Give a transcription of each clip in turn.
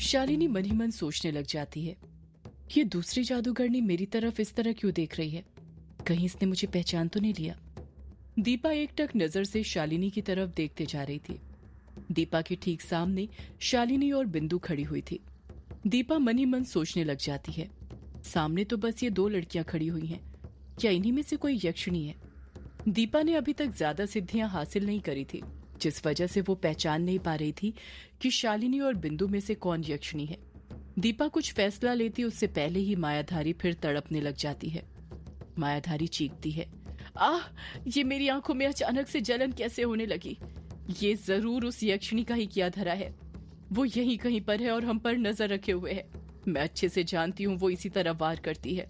शालिनी मन ही मन सोचने लग जाती है, ये दूसरी जादूगरनी मेरी तरफ इस तरह क्यों देख रही है? कहीं इसने मुझे पहचान तो नहीं लिया? दीपा एकटक नजर से शालिनी की तरफ देखते जा रही थी। दीपा के ठीक सामने शालिनी और बिंदु खड़ी हुई थी। दीपा मन ही मन सोचने लग जाती है, सामने तो बस ये दो लड़कियां खड़ी हुई हैं, क्या इन्हीं में से कोई यक्षिणी है? दीपा ने अभी तक ज्यादा सिद्धियां हासिल नहीं करी थी, जिस वजह से वो पहचान नहीं पा रही थी कि शालिनी और बिंदु में से कौन यक्षिणी है। दीपा कुछ फैसला लेती उससे पहले ही मायाधारी फिर तड़पने लग जाती है। मायाधारी चीखती है, आह! ये मेरी आंखों में अचानक से जलन कैसे होने लगी? ये जरूर उस यक्षिणी का ही किया धरा है। वो यहीं कहीं पर है और हम पर नजर रखे हुए है। मैं अच्छे से जानती हूँ वो इसी तरह वार करती है।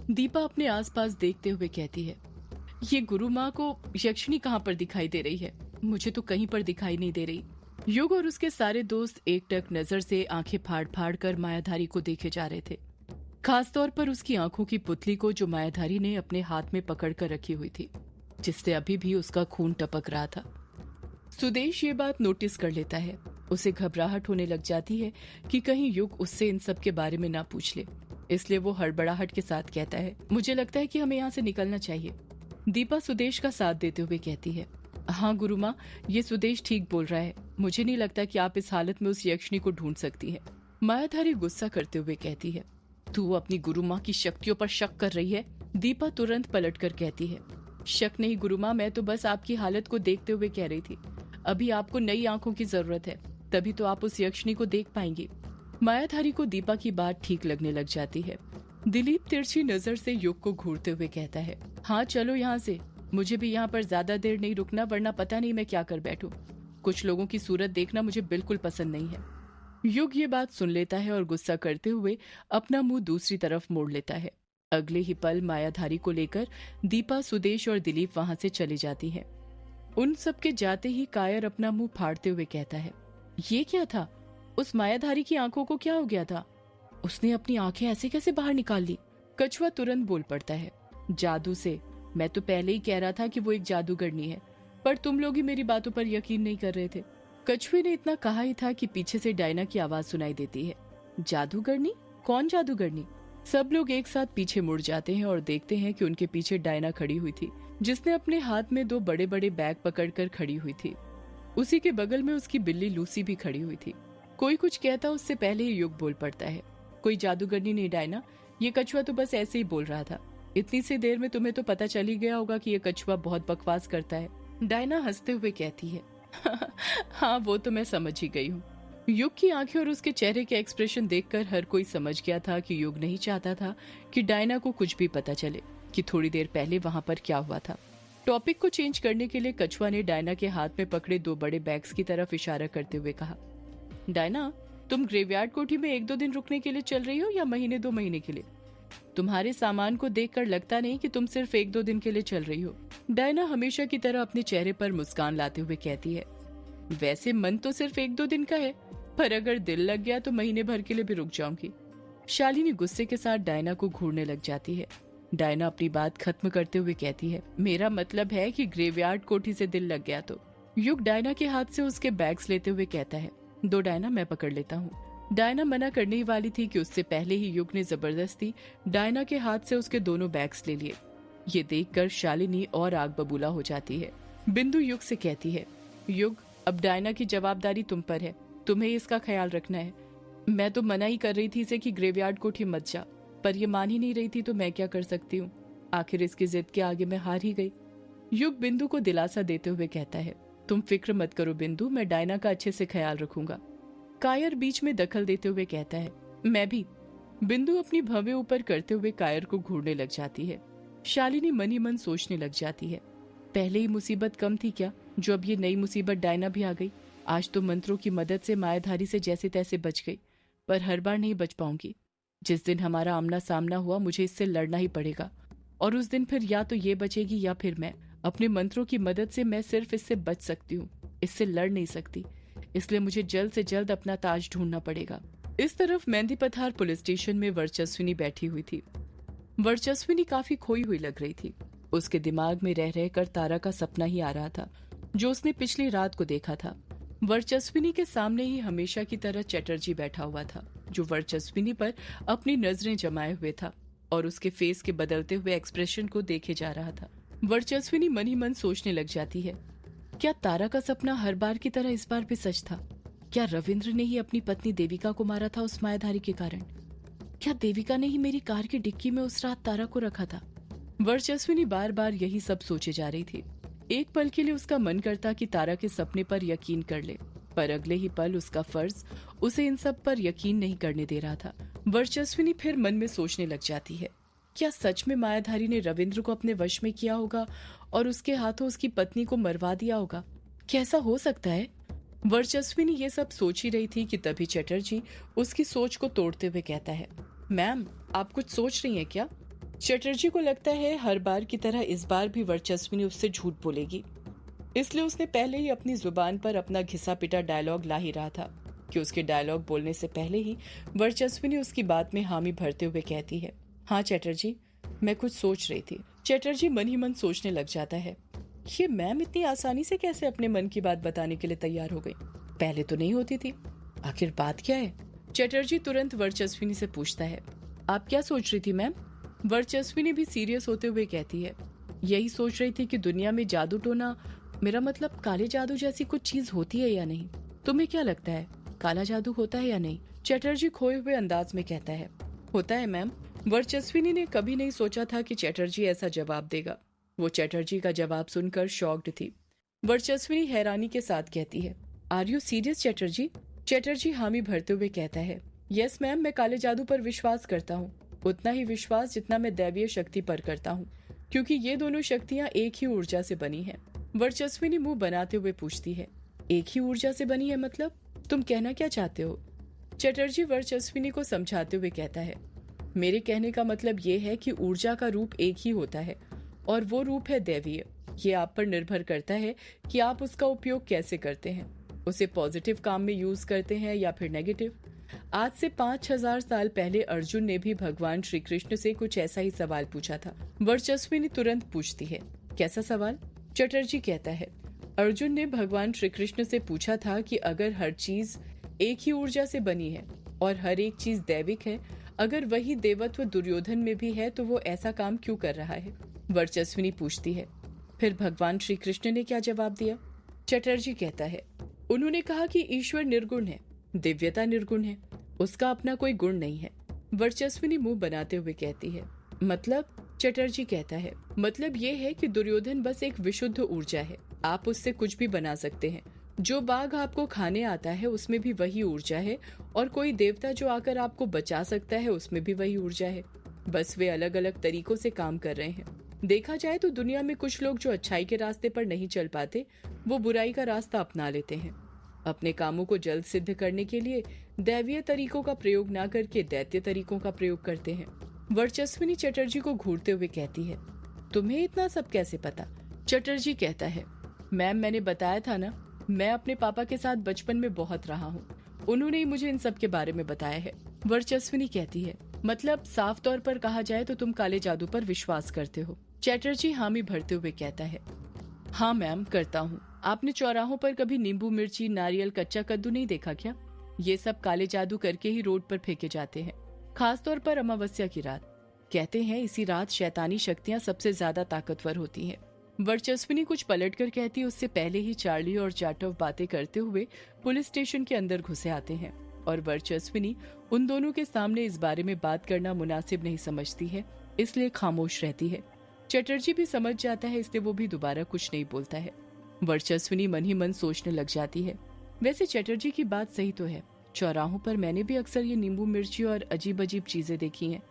दीपा अपने आसपास देखते हुए कहती है, ये गुरु माँ को यक्षिणी कहाँ पर दिखाई दे रही है? मुझे तो कहीं पर दिखाई नहीं दे रही। युग और उसके सारे दोस्त एकटक नजर से आंखें फाड़ फाड़ कर मायाधारी को देखे जा रहे थे, खासतौर पर उसकी आंखों की पुतली को जो मायाधारी ने अपने हाथ में पकड़ कर रखी हुई थी, जिससे अभी भी उसका खून टपक रहा था। सुदेश ये बात नोटिस कर लेता है। उसे घबराहट होने लग जाती है कि कहीं युग उससे इन सब के बारे में ना पूछ ले, इसलिए वो हड़बड़ाहट के साथ कहता है, मुझे लगता है कि हमें यहाँ से निकलना चाहिए। दीपा सुदेश का साथ देते हुए कहती है, हाँ गुरु माँ, ये सुदेश ठीक बोल रहा है। मुझे नहीं लगता कि आप इस हालत में उस यक्षिणी को ढूंढ सकती है। मायाधारी गुस्सा करते हुए कहती है, तू अपनी गुरु माँ की शक्तियों पर शक कर रही है? दीपा तुरंत पलटकर कहती है, शक नहीं गुरु माँ, मैं तो बस आपकी हालत को देखते हुए कह रही थी। अभी आपको नई आंखों की जरूरत है, तभी तो आप उस यक्षिणी को देख पाएंगी। मायाधारी को दीपा की बात ठीक लगने लग जाती है। दिलीप तिरछी नजर से युग को घूरते हुए कहता है, हाँ चलो यहाँ से, मुझे भी यहाँ पर ज्यादा देर नहीं रुकना, वरना पता नहीं मैं क्या कर बैठूं। कुछ लोगों की सूरत देखना मुझे बिल्कुल पसंद नहीं है। युग ये बात सुन लेता है और गुस्सा करते हुए अपना मुंह दूसरी तरफ मोड़ लेता है। अगले ही पल मायाधारी को लेकर दीपा, सुदेश और दिलीप वहां से चली जाती है। उन सब के जाते ही कायर अपना मुंह फाड़ते हुए कहता है, ये क्या था? उस मायाधारी की आंखों को क्या हो गया था? उसने अपनी आंखें ऐसे कैसे बाहर निकाल ली? कछुआ तुरंत बोल पड़ता है, जादू से। मैं तो पहले ही कह रहा था कि वो एक जादूगरनी है, पर तुम लोग ही मेरी बातों पर यकीन नहीं कर रहे थे। कछुए ने इतना कहा ही था कि पीछे से डायना की आवाज सुनाई देती है, जादूगरनी? कौन जादूगरनी? सब लोग एक साथ पीछे मुड़ जाते हैं और देखते हैं कि उनके पीछे डायना खड़ी हुई थी, जिसने अपने हाथ में दो बड़े बड़े बैग पकड़कर खड़ी हुई थी। उसी के बगल में उसकी बिल्ली लूसी भी खड़ी हुई थी। कोई कुछ कहता उससे पहले ही युग बोल पड़ता है, कोई जादूगरनी नहीं डायना, ये कछुआ तो बस ऐसे ही बोल रहा था। इतनी सी देर में तुम्हें तो पता चल ही गया होगा कि ये कछुआ बहुत बकवास करता है। डायना हंसते हुए कहती है, हाँ वो तो मैं समझ ही गई हूँ। युग की आंखें और उसके चेहरे के एक्सप्रेशन देखकर हर कोई समझ गया था कि युग नहीं चाहता था कि डायना को कुछ भी पता चले कि थोड़ी देर पहले वहां पर क्या हुआ था। टॉपिक को चेंज करने के लिए कछुआ ने डायना के हाथ में पकड़े दो बड़े बैग्स की तरफ इशारा करते हुए कहा, डायना, तुम ग्रेवयार्ड कोठी में 1-2 दिन रुकने के लिए चल रही हो या महीने 2 महीने के लिए? तुम्हारे सामान को देखकर लगता नहीं कि तुम सिर्फ 1-2 दिन के लिए चल रही हो। डायना हमेशा की तरह अपने चेहरे पर मुस्कान लाते हुए कहती है, वैसे मन तो सिर्फ 1-2 दिन का है, पर अगर दिल लग गया तो महीने भर के लिए भी रुक जाऊंगी। शालिनी गुस्से के साथ डायना को घूरने लग जाती है। डायना अपनी बात खत्म करते हुए कहती है, मेरा मतलब है कि ग्रेवयार्ड कोठी से दिल लग गया तो। युग डायना के हाथ से उसके बैग्स लेते हुए कहता है, दो डायना, मैं पकड़ लेता हूँ। डायना मना करने ही वाली थी कि उससे पहले ही युग ने जबरदस्ती डायना के हाथ से उसके दोनों बैग्स ले लिए। ये देखकर शालिनी और आग बबूला हो जाती है। बिंदु युग से कहती है, युग, अब डायना की जवाबदारी तुम पर है, तुम्हें इसका ख्याल रखना है। मैं तो मना ही कर रही थी इसे कि ग्रेवयार्ड कोठी मत जा, पर ये मान ही नहीं रही थी तो मैं क्या कर सकती हूँ। आखिर इसकी जिद के आगे मैं हार ही गई। युग बिंदु को दिलासा देते हुए कहता है, तुम फिक्र मत करो बिंदु, मैं डायना का अच्छे से ख्याल रखूंगा। कायर बीच में दखल देते हुए कहता है, मैं भी। बिंदु अपनी भवें ऊपर करते हुए कायर को घूरने लग जाती है। शालिनी मन ही मन सोचने लग जाती है, पहले ही मुसीबत कम थी क्या, जो अब ये नई मुसीबत डायना भी आ गई। आज तो मंत्रों की मदद से मायाधारी से जैसे तैसे बच गई, पर हर बार नहीं बच पाऊंगी। जिस दिन हमारा आमना सामना हुआ मुझे इससे लड़ना ही पड़ेगा, और उस दिन फिर या तो ये बचेगी या फिर मैं। अपने मंत्रों की मदद से मैं सिर्फ इससे बच सकती हूँ, इससे लड़ नहीं सकती। इसलिए मुझे जल्द से जल्द अपना ताज ढूंढना पड़ेगा। इस तरफ मेहंदी पथार पुलिस स्टेशन में वर्चस्विनी बैठी हुई थी। वर्चस्विनी काफी खोई हुई लग रही थी। उसके दिमाग में रह रहकर तारा का सपना ही आ रहा था, जो उसने पिछली रात को देखा था। वर्चस्विनी के सामने ही हमेशा की तरह चटर्जी बैठा हुआ था, जो वर्चस्विनी पर अपनी नजरें जमाए हुए था और उसके फेस के बदलते हुए एक्सप्रेशन को देखे जा रहा था। वर्चस्विनी मन ही मन सोचने लग जाती है, क्या तारा का सपना हर बार की तरह इस बार भी सच था? क्या रविंद्र ने ही अपनी पत्नी देविका को मारा था उस मायाधारी के कारण? क्या देविका ने ही मेरी कार की डिक्की में उस रात तारा को रखा था? वर्चस्विनी बार बार यही सब सोचे जा रही थी। एक पल के लिए उसका मन करता कि तारा के सपने पर यकीन कर ले, पर अगले ही पल उसका फर्ज उसे इन सब पर यकीन नहीं करने दे रहा था। वर्चस्विनी फिर मन में सोचने लग जाती है, क्या सच में मायाधारी ने रविंद्र को अपने वश में किया होगा और उसके हाथों उसकी पत्नी को मरवा दिया होगा? कैसा हो सकता है? वर्चस्विनी ये सब सोच ही रही थी कि तभी चटर्जी उसकी सोच को तोड़ते हुए कहता है, मैम आप कुछ सोच रही हैं क्या? चटर्जी को लगता है हर बार की तरह इस बार भी वर्चस्विनी उससे झूठ बोलेगी, इसलिए उसने पहले ही अपनी जुबान पर अपना घिसा पिटा डायलॉग ला ही रहा था कि उसके डायलॉग बोलने से पहले ही वर्चस्विनी उसकी बात में हामी भरते हुए कहती है, हाँ चटर्जी, मैं कुछ सोच रही थी। चटर्जी मन ही मन सोचने लग जाता है, ये मैम इतनी आसानी से कैसे अपने मन की बात बताने के लिए तैयार हो गई? पहले तो नहीं होती थी, आखिर बात क्या है? चटर्जी तुरंत वर्चस्विनी से पूछता है, आप क्या सोच रही थी मैम? वर्चस्विनी भी सीरियस होते हुए कहती है, यही सोच रही थी कि दुनिया में जादू टोना, मेरा मतलब काले जादू जैसी कुछ चीज होती है या नहीं? तुम्हें क्या लगता है, काला जादू होता है या नहीं? चटर्जी खोए हुए अंदाज में कहता है, होता है मैम। वर्चस्विनी ने कभी नहीं सोचा था कि चटर्जी ऐसा जवाब देगा। वो चटर्जी का जवाब सुनकर शॉक्ड थी। वर्चस्विनी हैरानी के साथ कहती है, are you serious Chatterjee? Chatterjee हामी भरते हुए कहता है, यस मैम, मैं काले जादू पर विश्वास करता हूँ, उतना ही विश्वास जितना मैं दैवीय शक्ति पर करता हूँ, क्योंकि ये दोनों शक्तियाँ एक ही ऊर्जा से बनी हैं। वर्चस्विनी मुंह बनाते हुए पूछती है, एक ही ऊर्जा से बनी है मतलब? तुम कहना क्या चाहते हो? चटर्जी वर्चस्विनी को समझाते हुए कहता है, मेरे कहने का मतलब ये है कि ऊर्जा का रूप एक ही होता है और वो रूप है दैवीय। ये आप पर निर्भर करता है कि आप उसका उपयोग कैसे करते हैं, उसे पॉजिटिव काम में यूज करते हैं या फिर नेगेटिव। आज से 5000 साल पहले अर्जुन ने भी भगवान श्री कृष्ण से कुछ ऐसा ही सवाल पूछा था। वर्चस्विनी तुरंत पूछती है, कैसा सवाल? चटर्जी कहता है, अर्जुन ने भगवान श्री कृष्ण से पूछा था कि अगर हर चीज एक ही ऊर्जा से बनी है और हर एक चीज दैविक है, अगर वही देवत्व दुर्योधन में भी है तो वो ऐसा काम क्यों कर रहा है? वर्चस्विनी पूछती है, फिर भगवान श्री कृष्ण ने क्या जवाब दिया? चटर्जी कहता है, उन्होंने कहा कि ईश्वर निर्गुण है, दिव्यता निर्गुण है, उसका अपना कोई गुण नहीं है। वर्चस्विनी मुंह बनाते हुए कहती है, मतलब? चटर्जी कहता है, मतलब ये है कि दुर्योधन बस एक विशुद्ध ऊर्जा है, आप उससे कुछ भी बना सकते हैं। जो बाघ आपको खाने आता है उसमें भी वही ऊर्जा है और कोई देवता जो आकर आपको बचा सकता है उसमें भी वही ऊर्जा है, बस वे अलग अलग तरीकों से काम कर रहे हैं। देखा जाए तो दुनिया में कुछ लोग जो अच्छाई के रास्ते पर नहीं चल पाते, वो बुराई का रास्ता अपना लेते हैं। अपने कामों को जल्द सिद्ध करने के लिए दैवीय तरीकों का प्रयोग न करके दैत्य तरीकों का प्रयोग करते हैं। वर्चस्विनी चटर्जी को घूरते हुए कहती है, तुम्हें इतना सब कैसे पता? चटर्जी कहता है, मैम मैंने बताया था ना, मैं अपने पापा के साथ बचपन में बहुत रहा हूँ, उन्होंने ही मुझे इन सब के बारे में बताया है। वर्चस्विनी कहती है, मतलब साफ तौर पर कहा जाए तो तुम काले जादू पर विश्वास करते हो? चटर्जी हामी भरते हुए कहता है, हाँ मैम करता हूँ। आपने चौराहों पर कभी नींबू मिर्ची, नारियल, कच्चा कद्दू नहीं देखा क्या? ये सब काले जादू करके ही रोड पर फेंके जाते हैं, खासतौर पर अमावस्या की रात। कहते हैं इसी रात शैतानी शक्तियाँ सबसे ज्यादा ताकतवर होती हैं। वर्चस्विनी कुछ पलटकर कहती है, उससे पहले ही चार्ली और जाटव बातें करते हुए पुलिस स्टेशन के अंदर घुसे आते हैं और वर्चस्विनी उन दोनों के सामने इस बारे में बात करना मुनासिब नहीं समझती है, इसलिए खामोश रहती है। चटर्जी भी समझ जाता है, इसलिए वो भी दोबारा कुछ नहीं बोलता है। वर्चस्विनी मन ही मन सोचने लग जाती है, वैसे चटर्जी की बात सही तो है, चौराहों पर मैंने भी अक्सर ये नींबू मिर्ची और अजीब अजीब चीजें देखी हैं,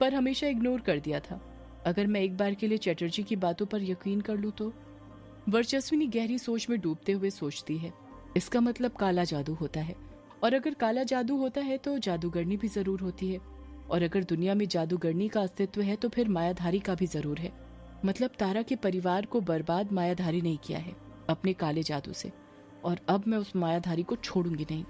पर हमेशा इग्नोर कर दिया था। अगर मैं एक बार के लिए चटर्जी की बातों पर यकीन कर लूं तो? वर्चस्विनी गहरी सोच में डूबते हुए सोचती है, इसका मतलब काला जादू होता है, और अगर काला जादू होता है तो जादूगरनी भी जरूर होती है, और अगर दुनिया में जादूगरनी का अस्तित्व है तो फिर मायाधारी का भी जरूर है। मतलब तारा के परिवार को बर्बाद मायाधारी नहीं किया है अपने काले जादू से, और अब मैं उस मायाधारी को छोड़ूंगी नहीं।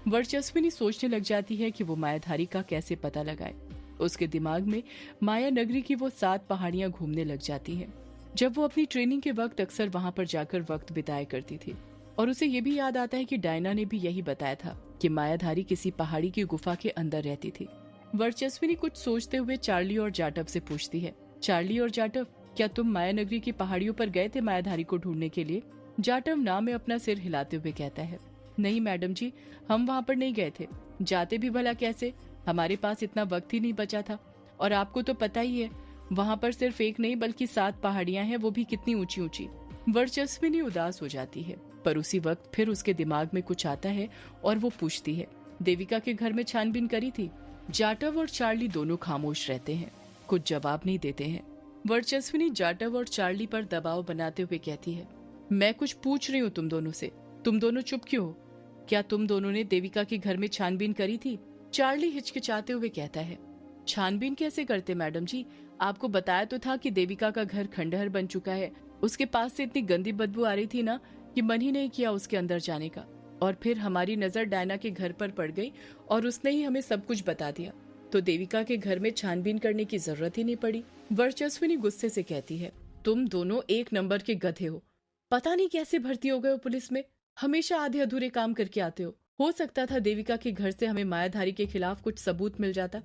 वर्चस्विनी सोचने लग जाती है कि वो मायाधारी का कैसे पता लगाए। उसके दिमाग में माया नगरी की वो 7 पहाड़ियां घूमने लग जाती हैं, जब वो अपनी ट्रेनिंग के वक्त अक्सर वहां पर जाकर वक्त बिताया करती थी। और उसे ये भी याद आता है कि डायना ने भी यही बताया था कि मायाधारी किसी पहाड़ी की गुफा के अंदर रहती थी। वर्चस्विनी कुछ सोचते हुए चार्ली और जाटव से पूछती है, चार्ली और जाटव, क्या तुम मायानगरी की पहाड़ियों पर गए थे मायाधारी को ढूंढने के लिए? जाटव ना में अपना सिर हिलाते हुए कहता है, नहीं मैडम जी, हम वहाँ पर नहीं गए थे। जाते भी भला कैसे, हमारे पास इतना वक्त ही नहीं बचा था। और आपको तो पता ही है, वहाँ पर सिर्फ एक नहीं बल्कि 7 पहाड़ियां हैं, वो भी कितनी ऊंची ऊंची। वर्चस्विनी उदास हो जाती है, पर उसी वक्त फिर उसके दिमाग में कुछ आता है और वो पूछती है, देविका के घर में छानबीन करी थी? जाटव और चार्ली दोनों खामोश रहते हैं, कुछ जवाब नहीं देते हैं। वर्चस्विनी जाटव और चार्ली पर दबाव बनाते हुए कहती है, मैं कुछ पूछ रही हूँ तुम दोनों से, तुम दोनों चुप क्यों हो? क्या तुम दोनों ने देविका के घर में छानबीन करी थी? चार्ली हिचकिचाते हुए कहता है, छानबीन कैसे करते मैडम जी, आपको बताया तो था कि देविका का घर खंडहर बन चुका है। उसके पास से इतनी गंदी बदबू आ रही थी ना कि मन ही नहीं किया उसके अंदर जाने का। और फिर हमारी नजर डायना के घर पर पड़ गई और उसने ही हमें सब कुछ बता दिया, तो देविका के घर में छानबीन करने की जरूरत ही नहीं पड़ी। वर्चस्विनी गुस्से से कहती है, तुम दोनों एक नंबर के गधे हो, पता नहीं कैसे भर्ती हो गए हो पुलिस में, हमेशा आधे अधूरे काम करके आते हो सकता था देविका के घर से हमें मायाधारी के खिलाफ कुछ सबूत मिल जाता,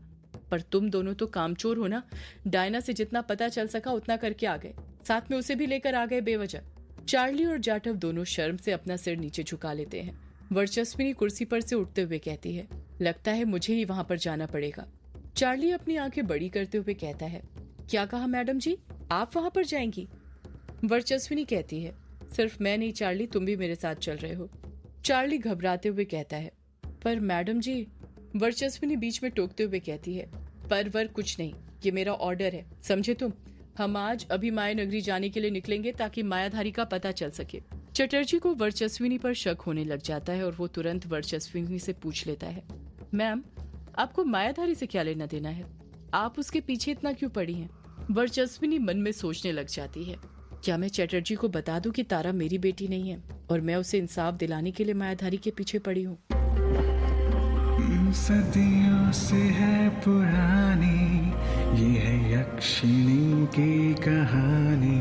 पर तुम दोनों तो कामचोर हो ना। डायना से जितना पता चल सका उतना करके आ गए, साथ में उसे भी लेकर आ गए बेवजह। चार्ली और जाटव दोनों शर्म से अपना सिर नीचे झुका लेते हैं। वर्चस्विनी कुर्सी पर से उठते हुए कहती है, लगता है मुझे ही वहां पर जाना पड़ेगा। चार्ली अपनी आंखें बड़ी करते हुए कहता है, क्या कहा मैडम जी, आप वहां पर जाएंगी? वर्चस्विनी कहती है, सिर्फ मैं नहीं चार्ली, तुम भी मेरे साथ चल रहे हो। चार्ली घबराते हुए कहता है, पर मैडम जी। वर्चस्विनी बीच में टोकते हुए कहती है, पर वर कुछ नहीं, ये मेरा ऑर्डर है, समझे तुम? हम आज अभी मायानगरी जाने के लिए निकलेंगे ताकि मायाधारी का पता चल सके। चटर्जी को वर्चस्विनी पर शक होने लग जाता है और वो तुरंत वर्चस्विनी से पूछ लेता है, मैम, आपको मायाधारी से क्या लेना देना है? आप उसके पीछे इतना क्यों पड़ी हैं? वर्चस्विनी मन में सोचने लग जाती है, क्या मैं चटर्जी को बता दूं कि तारा मेरी बेटी नहीं है और मैं उसे इंसाफ दिलाने के लिए मायाधारी के पीछे पड़ी हूँ? सदियों से है पुरानी ये है यक्षिणी की कहानी।